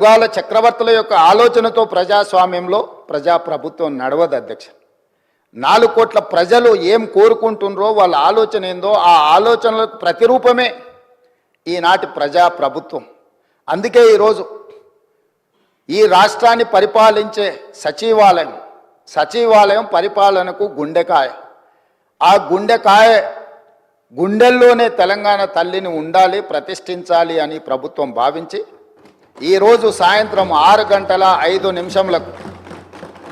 యుగాల చక్రవర్తుల యొక్క ఆలోచనతో ప్రజాస్వామ్యంలో ప్రజాప్రభుత్వం నడవదు అధ్యక్ష. 4 కోట్ల ప్రజలు ఏం కోరుకుంటున్నారో వాళ్ళ ఆలోచన ఏందో ఆ ఆలోచనలకు ప్రతిరూపమే ఈనాటి ప్రజాప్రభుత్వం. అందుకే ఈరోజు ఈ రాష్ట్రాన్ని పరిపాలించే సచివాలయం పరిపాలనకు గుండెకాయ. ఆ గుండెల్లోనే తెలంగాణ తల్లిని ఉండాలి, ప్రతిష్ఠించాలి అని ప్రభుత్వం భావించి ఈరోజు సాయంత్రం 6:05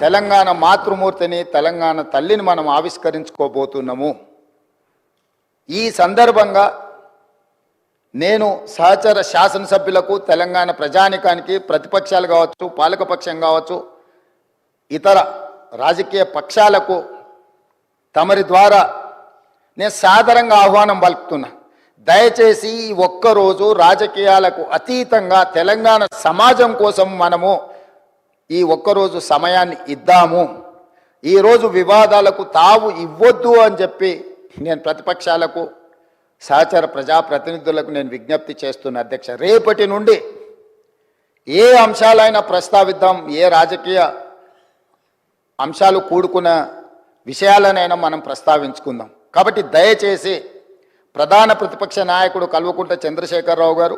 తెలంగాణ మాతృమూర్తిని, తెలంగాణ తల్లిని మనం ఆవిష్కరించుకోబోతున్నాము. ఈ సందర్భంగా నేను సహచర శాసనసభ్యులకు, తెలంగాణ ప్రజానికానికి, ప్రతిపక్షాలు కావచ్చు, పాలకపక్షం కావచ్చు, ఇతర రాజకీయ పక్షాలకు తమరి ద్వారా నేను సాదరంగా ఆహ్వానం పలుకుతున్నా. దయచేసి ఈ ఒక్కరోజు రాజకీయాలకు అతీతంగా తెలంగాణ సమాజం కోసం మనము ఈ ఒక్కరోజు సమయాన్ని ఇద్దాము. ఈరోజు వివాదాలకు తావు ఇవ్వద్దు అని చెప్పి నేను ప్రతిపక్షాలకు, సహచర ప్రజాప్రతినిధులకు నేను విజ్ఞప్తి చేస్తున్న అధ్యక్ష. రేపటి నుండి ఏ అంశాలైనా ప్రస్తావిద్దాం, ఏ రాజకీయ అంశాలు కూడుకున్న విషయాలనైనా మనం ప్రస్తావించుకుందాం. కాబట్టి దయచేసి ప్రధాన ప్రతిపక్ష నాయకుడు కల్వకుంట్ల చంద్రశేఖరరావు గారు,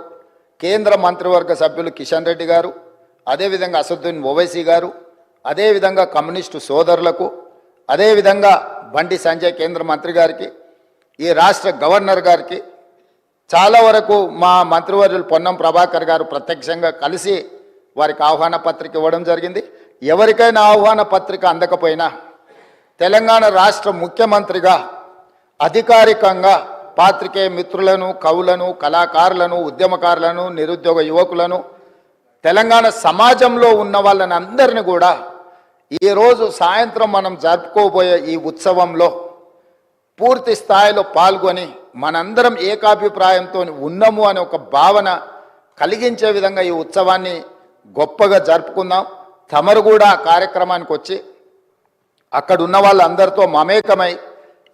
కేంద్ర మంత్రివర్గ సభ్యులు కిషన్ రెడ్డి గారు, అదేవిధంగా అసదుద్దీన్ ఓవైసీ గారు, అదేవిధంగా కమ్యూనిస్టు సోదరులకు, అదేవిధంగా బండి సంజయ్ కేంద్ర మంత్రి గారికి, ఈ రాష్ట్ర గవర్నర్ గారికి, చాలా వరకు మా మంత్రివర్యులు పొన్నం ప్రభాకర్ గారు ప్రత్యక్షంగా కలిసి వారికి ఆహ్వాన పత్రిక ఇవ్వడం జరిగింది. ఎవరికైనా ఆహ్వాన పత్రిక అందకపోయినా తెలంగాణ రాష్ట్ర ముఖ్యమంత్రిగా అధికారికంగా పాత్రికేయ మిత్రులను, కవులను, కళాకారులను, ఉద్యమకారులను, నిరుద్యోగ యువకులను, తెలంగాణ సమాజంలో ఉన్న వాళ్ళని అందరినీ కూడా ఈరోజు సాయంత్రం మనం జరుపుకోబోయే ఈ ఉత్సవంలో పూర్తి స్థాయిలో పాల్గొని మనందరం ఏకాభిప్రాయంతో ఉన్నాము అనే ఒక భావన కలిగించే విధంగా ఈ ఉత్సవాన్ని గొప్పగా జరుపుకుందాం. తమరు కూడా కార్యక్రమానికి వచ్చి అక్కడ ఉన్న వాళ్ళందరితో మమేకమై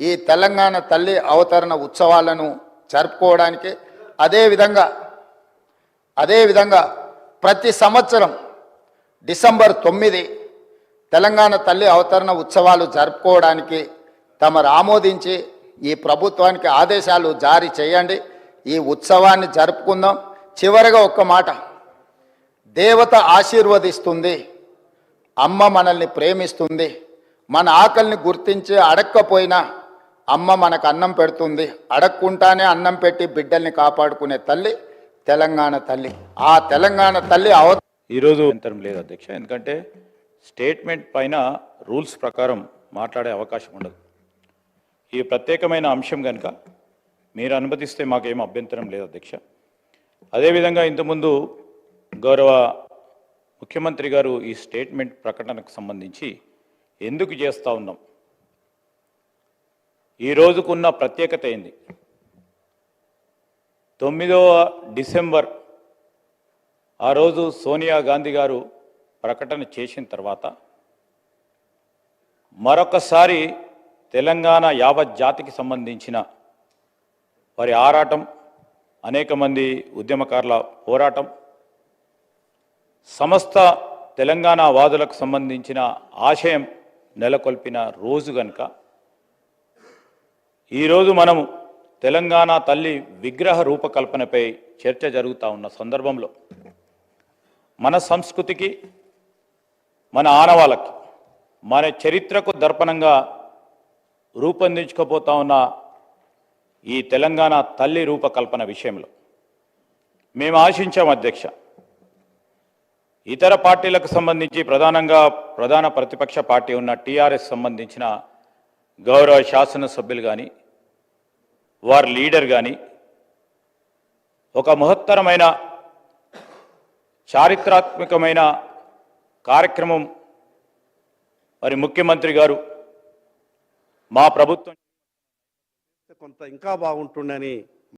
ఈ తెలంగాణ తల్లి అవతరణ ఉత్సవాలను జరుపుకోవడానికి, అదేవిధంగా ప్రతి సంవత్సరం డిసెంబర్ 9 తెలంగాణ తల్లి అవతరణ ఉత్సవాలు జరుపుకోవడానికి తమరు ఆమోదించి ఈ ప్రభుత్వానికి ఆదేశాలు జారీ చేయండి. ఈ ఉత్సవాన్ని జరుపుకుందాం. చివరిగా ఒక్క మాట, దేవత ఆశీర్వదిస్తుంది, అమ్మ మనల్ని ప్రేమిస్తుంది, మన ఆకలిని గుర్తించి అడక్కపోయినా అమ్మ మనకు అన్నం పెడుతుంది, అడక్కుంటానే అన్నం పెట్టి బిడ్డల్ని కాపాడుకునే తల్లి తెలంగాణ తల్లి. ఆ తెలంగాణ తల్లి ఈరోజు అంతరం లేదు అధ్యక్ష, ఎందుకంటే స్టేట్మెంట్ పైన రూల్స్ ప్రకారం మాట్లాడే అవకాశం ఉండదు. ఈ ప్రత్యేకమైన అంశం కనుక మీరు అనుమతిస్తే మాకేం అభ్యంతరం లేదు అధ్యక్ష. అదేవిధంగా ఇంతకుముందు గౌరవ ముఖ్యమంత్రి గారు ఈ స్టేట్మెంట్ ప్రకటనకు సంబంధించి ఎందుకు చేస్తూ ఉన్నాం, ఈ రోజుకున్న ప్రత్యేకత ఏంది? 9వ డిసెంబర్ ఆ రోజు సోనియా గాంధీ గారు ప్రకటన చేసిన తర్వాత మరొకసారి తెలంగాణ యావత్ జాతికి సంబంధించిన వారి ఆరాటం, అనేక మంది ఉద్యమకారుల పోరాటం, సమస్త తెలంగాణ వాదులకు సంబంధించిన ఆశయం నెలకొల్పిన రోజు కనుక ఈరోజు మనము తెలంగాణ తల్లి విగ్రహ రూపకల్పనపై చర్చ జరుగుతూ ఉన్న సందర్భంలో మన సంస్కృతికి, మన ఆనవాళ్ళకి, మన చరిత్రకు దర్పణంగా రూపొందించుకోబోతా ఉన్న ఈ తెలంగాణ తల్లి రూపకల్పన విషయంలో మేము ఆశించాం అధ్యక్ష. ఇతర పార్టీలకు సంబంధించి ప్రధానంగా ప్రధాన ప్రతిపక్ష పార్టీ ఉన్న టీఆర్ఎస్ సంబంధించిన గౌరవ శాసనసభ్యులు కానీ, వారి లీడర్ కానీ ఒక మహత్తరమైన చారిత్రాత్మకమైన కార్యక్రమం మరి ముఖ్యమంత్రి గారు మా ప్రభుత్వం కొంత ఇంకా బాగుంటుండని